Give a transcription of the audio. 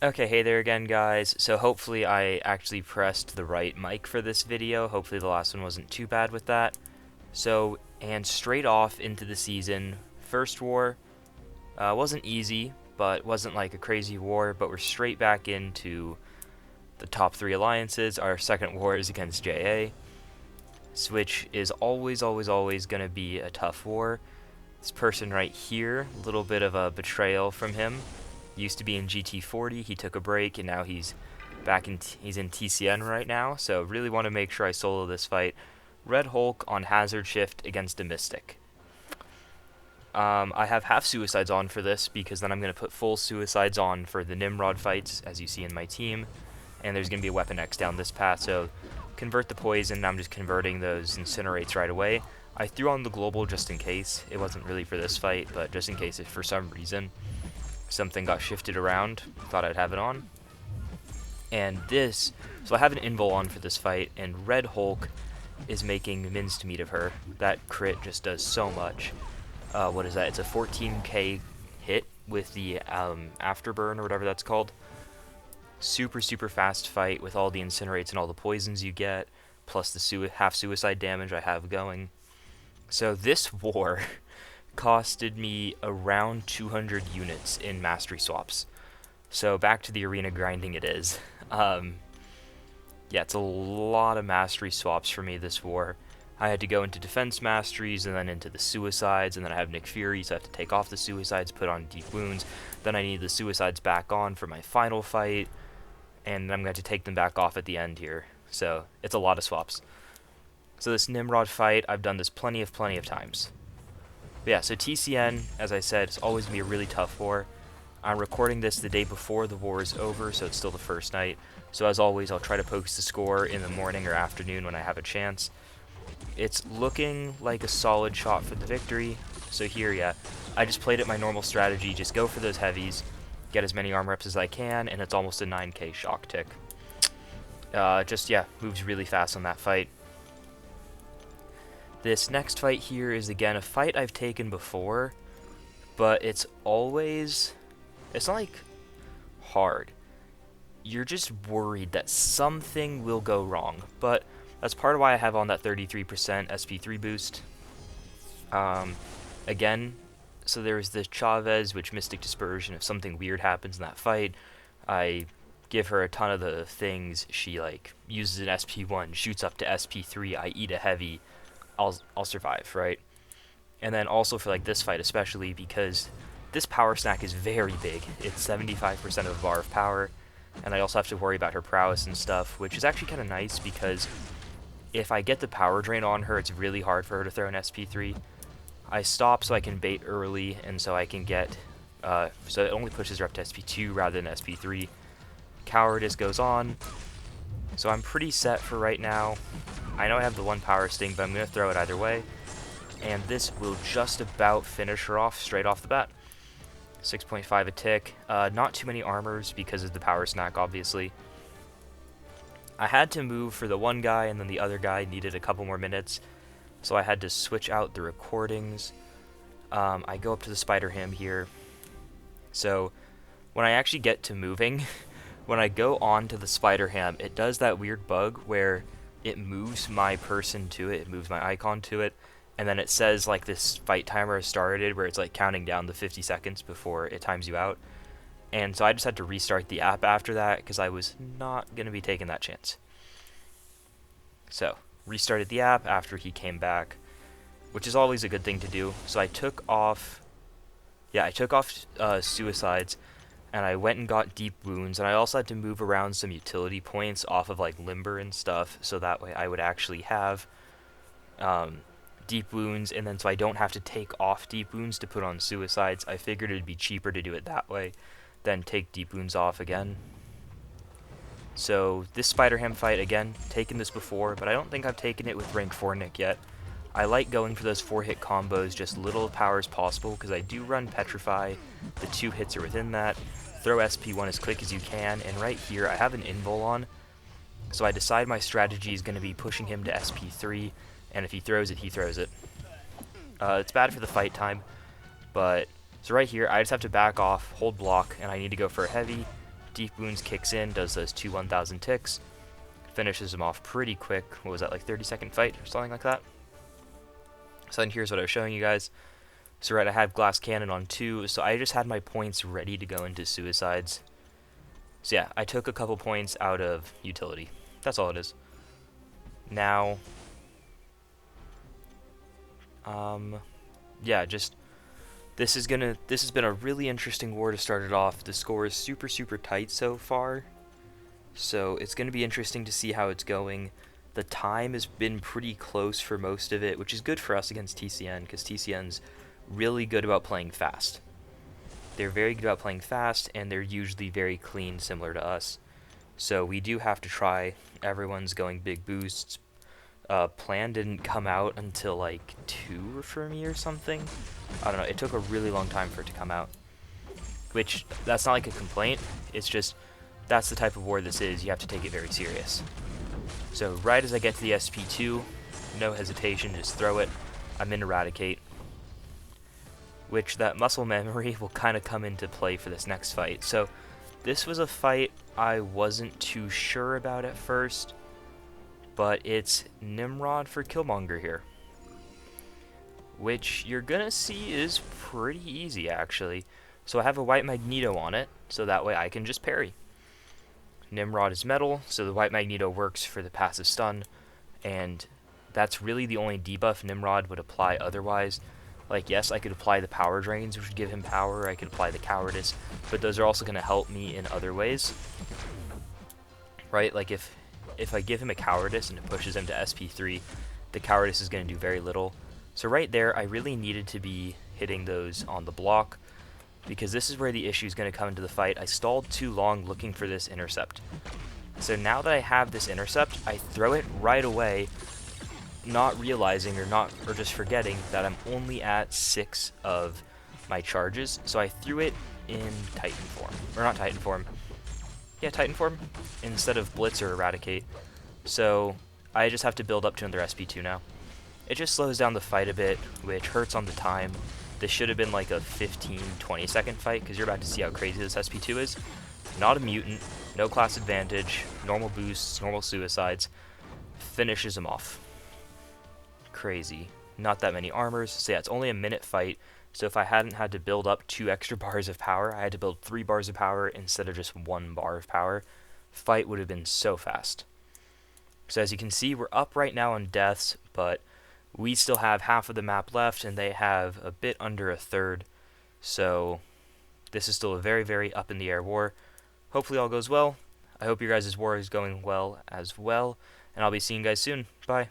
Okay, hey there again, guys. So hopefully I actually pressed the right mic for this video. Hopefully the last one wasn't too bad with that. And straight off into the season, first war wasn't easy, but wasn't like a crazy war, but we're straight back into the top three alliances. Our second war is against JA, which is always going to be a tough war. This person right here, a little bit of a betrayal from him. Used to be in GT40, he took a break, and now he's he's in TCN right now, so really want to make sure I solo this fight. Red Hulk on Hazard Shift against a Mystic. I have half suicides on for this, because then I'm going to put full suicides on for the Nimrod fights, as you see in my team, and there's going to be a Weapon X down this path, so convert the poison, I'm just converting those incinerates right away. I threw on the global just in case. It wasn't really for this fight, but just in case if for some reason something got shifted around, thought I'd have it on. And so I have an invul on for this fight, and Red Hulk is making minced meat of her. That crit just does so much. What is that? It's a 14k hit with the afterburn or whatever that's called. Super fast fight with all the incinerates and all the poisons you get, plus the half suicide damage I have going. So this war costed me around 200 units in mastery swaps. So back to the arena grinding it is. Yeah, it's a lot of mastery swaps for me this war. I had to go into defense masteries and then into the suicides, and then I have Nick Fury, so I have to take off the suicides, put on deep wounds. Then I need the suicides back on for my final fight, and I'm going to take them back off at the end here. So it's a lot of swaps. So this Nimrod fight, I've done this plenty of times. But yeah, so TCN, as I said, is always going to be a really tough war. I'm recording this the day before the war is over, so it's still the first night. So as always, I'll try to post the score in the morning or afternoon when I have a chance. It's looking like a solid shot for the victory. So here, yeah, I just played it my normal strategy, just go for those heavies, get as many arm reps as I can, and it's almost a 9k shock tick. Yeah, moves really fast on that fight. This next fight here is again a fight I've taken before, but it's not like hard. You're just worried that something will go wrong, but that's part of why I have on that 33% SP3 boost. Again, so there's the Chavez, which Mystic Dispersion, if something weird happens in that fight, I give her a ton of the things, she like uses an SP1, shoots up to SP3, I eat a heavy, I'll survive, right? And then also for like this fight especially, because this power snack is very big. It's 75% of a bar of power, and I also have to worry about her prowess and stuff, which is actually kind of nice because if I get the power drain on her, it's really hard for her to throw an SP3. I stop so I can bait early, and so I can get, so it only pushes her up to SP2 rather than SP3. Cowardice goes on, so I'm pretty set for right now. I know I have the one power sting, but I'm going to throw it either way. And this will just about finish her off straight off the bat. 6.5 a tick. Not too many armors because of the power snack, obviously. I had to move for the one guy, and then the other guy needed a couple more minutes. So I had to switch out the recordings. I go up to the Spider Ham here. So when I actually get to moving, when I go on to the Spider Ham, it does that weird bug where it moves my person to it, it moves my icon to it, and then it says like this fight timer has started where it's like counting down the 50 seconds before it times you out. And so I just had to restart the app after that because I was not going to be taking that chance. So, restarted the app after he came back, which is always a good thing to do. So I took off suicides, and I went and got deep wounds, and I also had to move around some utility points off of like limber and stuff, so that way I would actually have deep wounds, and then so I don't have to take off deep wounds to put on suicides. I figured it'd be cheaper to do it that way than take deep wounds off again. So this Spider-Ham fight, again, taken this before, but I don't think I've taken it with rank 4 Nick yet. I like going for those 4-hit combos, just little power as possible, because I do run Petrify, the 2 hits are within that, throw SP1 as quick as you can, and right here I have an invul on, so I decide my strategy is going to be pushing him to SP3, and if he throws it, he throws it. It's bad for the fight time, but so right here I just have to back off, hold block, and I need to go for a heavy, Deep Wounds kicks in, does those two 1000 ticks, finishes him off pretty quick. What was that, like 30-second fight or something like that? So then here's what I was showing you guys. So right, I had Glass Cannon on 2, so I just had my points ready to go into suicides. So yeah, I took a couple points out of utility. That's all it is. Now, yeah, just this has been a really interesting war to start it off. The score is super tight so far, so it's gonna be interesting to see how it's going. The time has been pretty close for most of it, which is good for us against TCN, because TCN's really good about playing fast. They're very good about playing fast, and they're usually very clean, similar to us. So we do have to try. Everyone's going big boosts. Plan didn't come out until like 2 for me or something. I don't know. It took a really long time for it to come out. Which, that's not like a complaint. It's just, that's the type of war this is. You have to take it very serious. So right as I get to the SP2, no hesitation, just throw it. I'm in Eradicate. Which, that muscle memory will kind of come into play for this next fight. So this was a fight I wasn't too sure about at first, but it's Nimrod for Killmonger here, which you're gonna see is pretty easy actually. So I have a white Magneto on it, so that way I can just parry. Nimrod is metal, so the white Magneto works for the passive stun, and that's really the only debuff Nimrod would apply otherwise. Like, yes, I could apply the power drains, which would give him power, I could apply the cowardice, but those are also going to help me in other ways. Right? Like, if I give him a cowardice and it pushes him to SP3, the cowardice is going to do very little. So right there, I really needed to be hitting those on the block, because this is where the issue is going to come into the fight. I stalled too long looking for this intercept. So now that I have this intercept, I throw it right away, not realizing or just forgetting that I'm only at 6 of my charges. So I threw it in Titan form, or not Titan form. Yeah, Titan form instead of Blitz or Eradicate. So I just have to build up to another SP2 now. It just slows down the fight a bit, which hurts on the time. This should have been like a 15-20 second fight, because you're about to see how crazy this SP2 is. Not a mutant, no class advantage, normal boosts, normal suicides. Finishes him off. Crazy. Not that many armors. So yeah, it's only a minute fight. So if I hadn't had to build up 2 extra bars of power, I had to build 3 bars of power instead of just 1 bar of power. Fight would have been so fast. So as you can see, we're up right now on deaths, but we still have half of the map left, and they have a bit under a third. So this is still a very up in the air war. Hopefully all goes well. I hope your guys' war is going well as well, and I'll be seeing you guys soon. Bye.